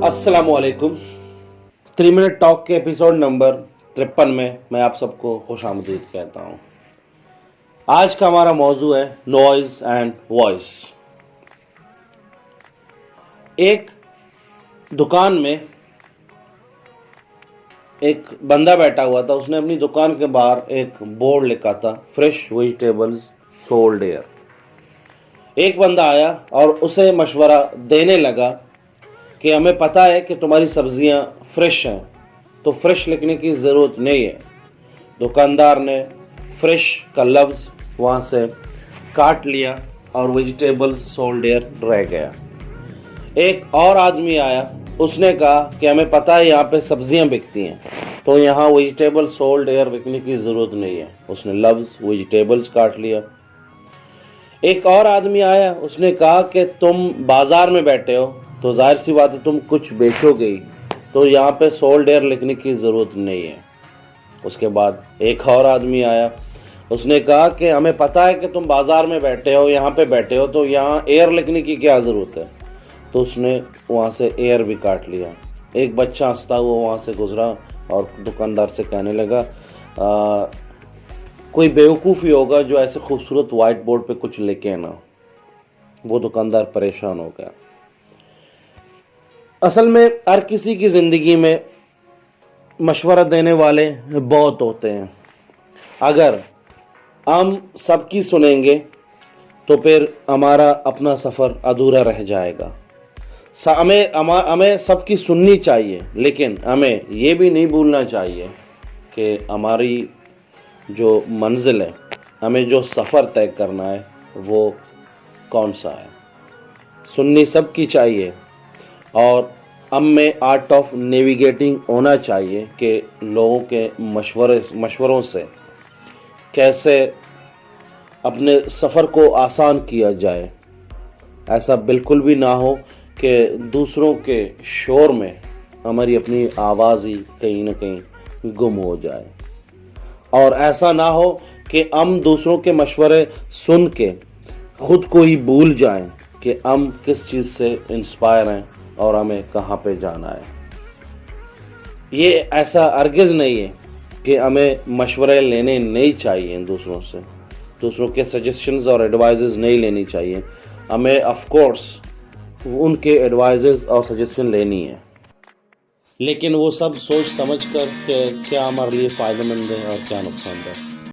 अस्सलाम वालेकुम। 3 minute talk के एपिसोड नंबर 53 में मैं आप सबको खुशामदीद कहता हूँ। आज का हमारा मौजू है नॉइज एंड वॉइस। एक दुकान में एक बंदा बैठा हुआ था। उसने अपनी दुकान के बाहर एक बोर्ड लिखा था, फ्रेश वेजिटेबल्स सोल्ड हियर। एक बंदा आया और उसे मशवरा देने लगा कि हमें पता है कि तुम्हारी सब्जियां फ्रेश हैं, तो फ्रेश लिखने की ज़रूरत नहीं है। दुकानदार ने फ्रेश का लफ्ज़ वहाँ से काट लिया और वेजिटेबल्स सोल्ड हियर रह गया। एक और आदमी आया, उसने कहा कि हमें पता है यहाँ पे सब्जियां बिकती हैं, तो यहाँ वेजिटेबल सोल्ड हियर लिखने की ज़रूरत नहीं है। उसने लफ्ज़ वेजिटेबल्स काट लिया। एक और आदमी आया, उसने कहा कि तुम बाज़ार में बैठे हो, तो जाहिर सी बात है तुम कुछ बेचोगे ही, तो यहाँ पे सोल्ड हियर लिखने की ज़रूरत नहीं है। उसके बाद एक और आदमी आया, उसने कहा कि हमें पता है कि तुम बाज़ार में बैठे हो, यहाँ पे बैठे हो, तो यहाँ एयर लिखने की क्या ज़रूरत है, तो उसने वहाँ से एयर भी काट लिया। एक बच्चा हंसता हुआ वहाँ से गुजरा और दुकानदार से कहने लगा, कोई बेवकूफ़ ही होगा जो ऐसे खूबसूरत वाइट बोर्ड पे कुछ लिखे ना। वो दुकानदार परेशान हो गया। असल में हर किसी की ज़िंदगी में मशवरा देने वाले बहुत होते हैं। अगर हम सबकी सुनेंगे तो फिर हमारा अपना सफ़र अधूरा रह जाएगा। हमें सबकी सुननी चाहिए, लेकिन हमें ये भी नहीं भूलना चाहिए कि हमारी जो मंजिल है, हमें जो सफ़र तय करना है, वो कौन सा है। सुननी सबकी चाहिए और हम में आर्ट ऑफ नेविगेटिंग होना चाहिए कि लोगों के मशवरों से कैसे अपने सफ़र को आसान किया जाए। ऐसा बिल्कुल भी ना हो कि दूसरों के शोर में हमारी अपनी आवाज़ ही कहीं ना कहीं गुम हो जाए, और ऐसा ना हो कि हम दूसरों के मशवरे सुन के ख़ुद को ही भूल जाएं कि हम किस चीज़ से इंस्पायर हैं और हमें कहाँ पे जाना है। ये ऐसा हरगिज़ नहीं है कि हमें मशवरे लेने नहीं चाहिए दूसरों से, दूसरों के सजेशंस और एडवाइजेस नहीं लेनी चाहिए। हमें ऑफ कोर्स उनके एडवाइजेस और सजेशन लेनी है, लेकिन वो सब सोच समझ कर कि क्या हमारे लिए फ़ायदेमंद है और क्या नुकसानदेह।